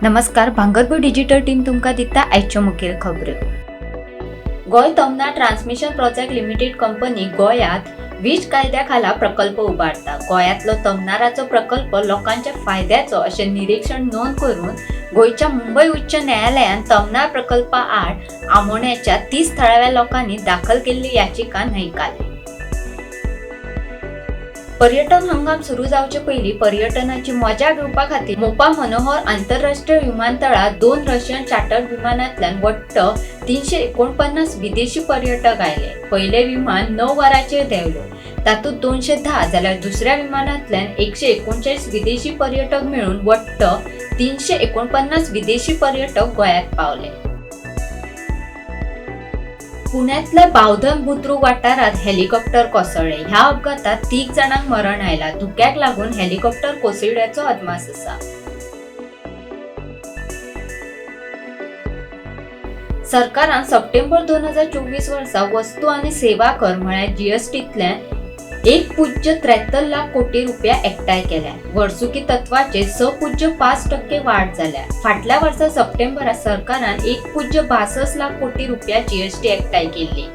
नमस्कार, भांगरभूंय digital team तुमकां दिता आयच्यो मुखेल खबरो। गोंय तमना ट्रान्समिशन प्रोजेक्ट लिमिटेड कंपनी गोंयांत वीज कायद्या खाला प्रकल्प उबारता। गोंयांतलो तमनाराचो प्रकल्प लोकांच्या फायद्याचो अशें निरीक्षण नोंद करून गोंयच्या मुंबय उच्च न्यायालयान तमनार प्रकल्पा आड आमोण्याच्या 30 थळाव्या लोकांनी दाखल केल्ली याचिका न्हयकारली। पर्यटन हंगाम सुरू जावचे पयलीं पर्यटनाची मजा घेवपा खातीर मोपा मनोहर आंतरराष्ट्रीय विमानतळार 2 रशियन चार्टर्ड विमानांतल्यान वट्ट 349 विदेशी पर्यटक आयले। पयले विमान 9 वरांचेर देंवले। तातूंत 210 जाल्यार दुसऱ्या विमानांतल्यान 139 विदेशी पर्यटक मेळून वट्ट 349 विदेशी पर्यटक गोंयांत पावले। पुण्यातल्या बावधन बुद्रुक वाठारात हेलिकॉप्टर कोसळ्ळे। ह्या अपघातात 3 जाणांक मरण आयला। धुक्याक लागून हेलिकॉप्टर कोसळ्ळ्याचो अदमास आसा। सरकारान सप्टेंबर 2024 वर्सा वस्तू आनी सेवा कर म्हळ्यार जीएसटींतल्यान 1.73 लाख कोटी रुपया एकठांय केल्या। वर्सुकी तत्वाचेर 6.5% वाड जाल्या। फाटल्या वर्सा सप्टेंबरात सरकारान 1.62 लाख कोटी रुपया जीएसटी एकठांय केल्ली।